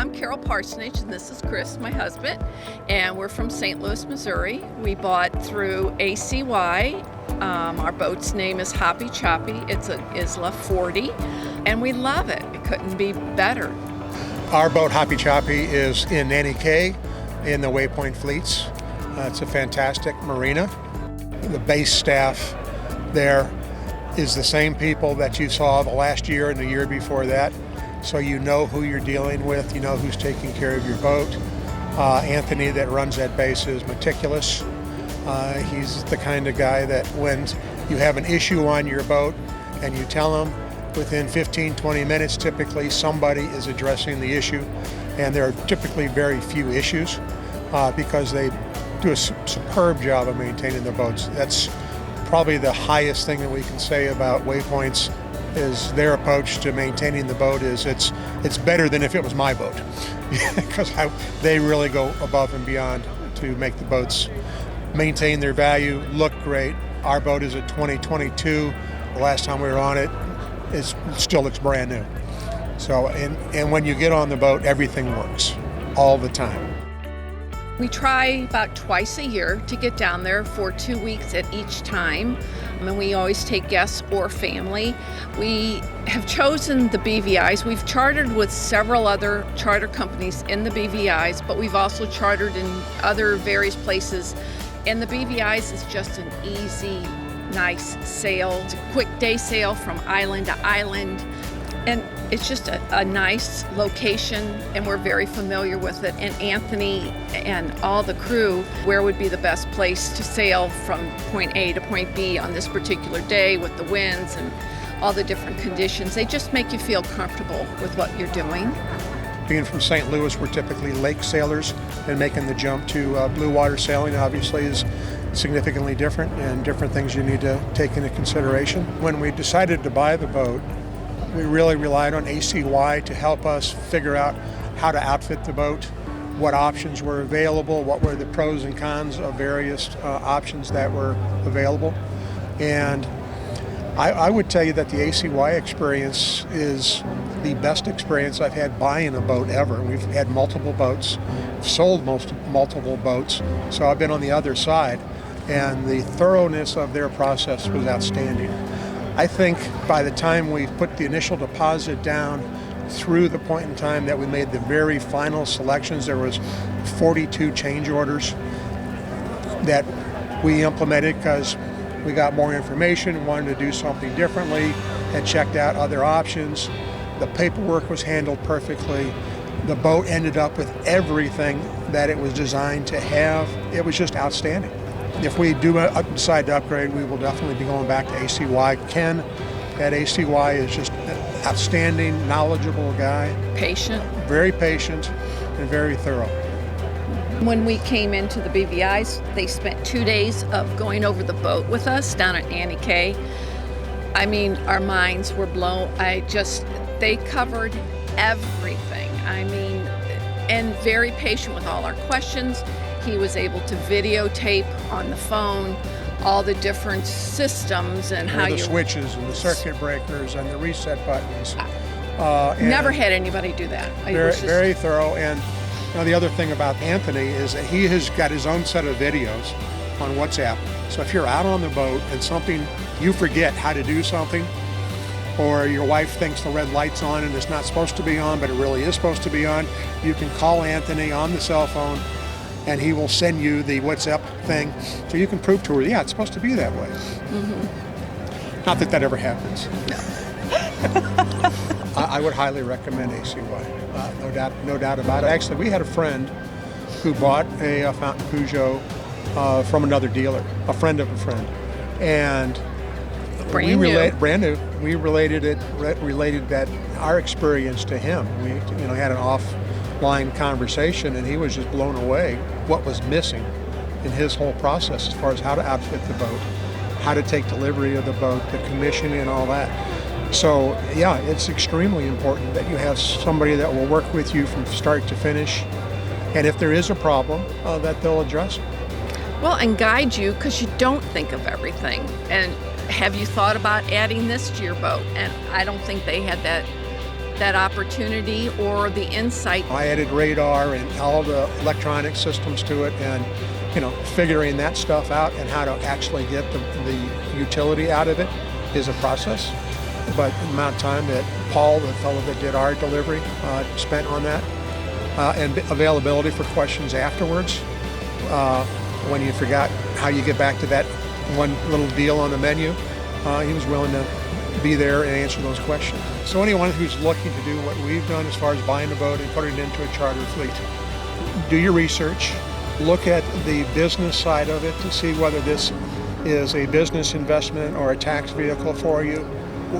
I'm Carol Parsonage, and this is Chris, my husband, and we're from St. Louis, Missouri. We bought through ACY. Our boat's name is Hoppy Choppy. It's an Isla 40, and we love it. It couldn't be better. Our boat, Hoppy Choppy, is in Nanny Cay in the Waypoint fleets. It's a fantastic marina. The base staff there is the same people that you saw the last year and the year before that. So you know who you're dealing with, you know who's taking care of your boat. Anthony that runs that base is meticulous. He's the kind of guy that when you have an issue on your boat and you tell him, within 15, 20 minutes, typically somebody is addressing the issue. And there are typically very few issues because they do a superb job of maintaining the boats. That's probably the highest thing that we can say about Waypoints is their approach to maintaining the boat is it's better than if it was my boat because they really go above and beyond to make the boats maintain their value, look great. Our boat is a 2022. The last time we were on it, it still looks brand new. So, and when you get on the boat, everything works all the time. We try about twice a year to get down there for 2 weeks at each time. And we always take guests or family. We have chosen the BVIs. We've chartered with several other charter companies in the BVIs, but we've also chartered in other various places. And the BVIs is just an easy, nice sail. It's a quick day sail from island to island. And it's just a nice location, and we're very familiar with it. And Anthony and all the crew, where would be the best place to sail from point A to point B on this particular day with the winds and all the different conditions. They just make you feel comfortable with what you're doing. Being from St. Louis, we're typically lake sailors, and making the jump to blue water sailing obviously is significantly different, and different things you need to take into consideration. When we decided to buy the boat, we really relied on ACY to help us figure out how to outfit the boat, what options were available, what were the pros and cons of various options that were available. And I would tell you that the ACY experience is the best experience I've had buying a boat ever. We've had multiple boats, sold multiple boats, so I've been on the other side, and the thoroughness of their process was outstanding. I think by the time we put the initial deposit down through the point in time that we made the very final selections, there was 42 change orders that we implemented because we got more information, wanted to do something differently, had checked out other options. The paperwork was handled perfectly. The boat ended up with everything that it was designed to have. It was just outstanding. If we do decide to upgrade, we will definitely be going back to ACY. Ken at ACY is just an outstanding, knowledgeable guy. Patient. Very patient and very thorough. When we came into the BVIs, they spent 2 days of going over the boat with us down at Nanny Cay. I mean, our minds were blown. They covered everything. I mean, and very patient with all our questions. He was able to videotape on the phone all the different systems and how the switches and the circuit breakers and the reset buttons. Never had anybody do that. Very thorough. And the other thing about Anthony is that he has got his own set of videos on WhatsApp. So if you're out on the boat and you forget how to do something, or your wife thinks the red light's on and it's not supposed to be on, but it really is supposed to be on, you can call Anthony on the cell phone, and he will send you the WhatsApp thing so you can prove to her, yeah, it's supposed to be that way. Mm-hmm. Not that ever happens. No. I would highly recommend ACY, no doubt about it. Actually, we had a friend who bought a Fountaine Pajot from another dealer, a friend of a friend, and brand new. We related that our experience to him. We had an offline conversation, and he was just blown away what was missing in his whole process as far as how to outfit the boat, how to take delivery of the boat, the commissioning and all that. So yeah, it's extremely important that you have somebody that will work with you from start to finish, and if there is a problem, that they'll address it. Well, and guide you, because you don't think of everything. And have you thought about adding this to your boat? And I don't think they had that that opportunity or the insight. I added radar and all the electronic systems to it, and figuring that stuff out and how to actually get the utility out of it is a process. But the amount of time that Paul, the fellow that did our delivery, spent on that, and availability for questions afterwards, when you forgot how you get back to that one little deal on the menu, he was willing to be there and answer those questions. So anyone who's looking to do what we've done as far as buying a boat and putting it into a charter fleet, do your research, look at the business side of it to see whether this is a business investment or a tax vehicle for you.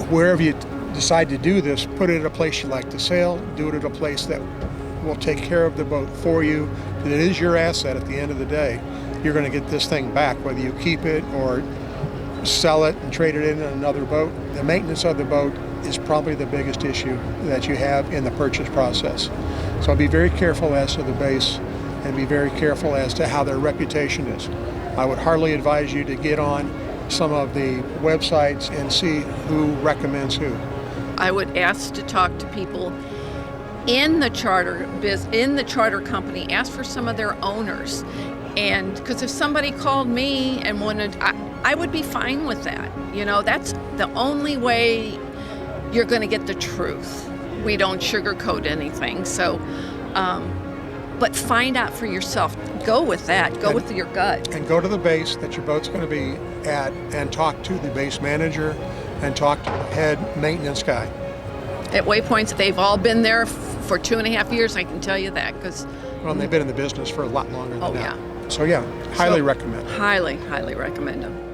Wherever you decide to do this, put it at a place you like to sail, do it at a place that will take care of the boat for you. It is your asset at the end of the day. You're going to get this thing back, whether you keep it or sell it and trade it in another boat. The maintenance of the boat is probably the biggest issue that you have in the purchase process. So be very careful as to the base and be very careful as to how their reputation is. I would hardly advise you to get on some of the websites and see who recommends who. I would ask to talk to people in the charter company, ask for some of their owners. And because if somebody called me and wanted, I would be fine with that. That's the only way you're going to get the truth. We don't sugarcoat anything. So, but find out for yourself. Go with that. Go with your gut. And go to the base that your boat's going to be at and talk to the base manager and talk to the head maintenance guy. At Waypoints, they've all been there for 2.5 years, I can tell you that. Well, they've been in the business for a lot longer than that. Yeah. So yeah, highly recommend. Highly recommend them.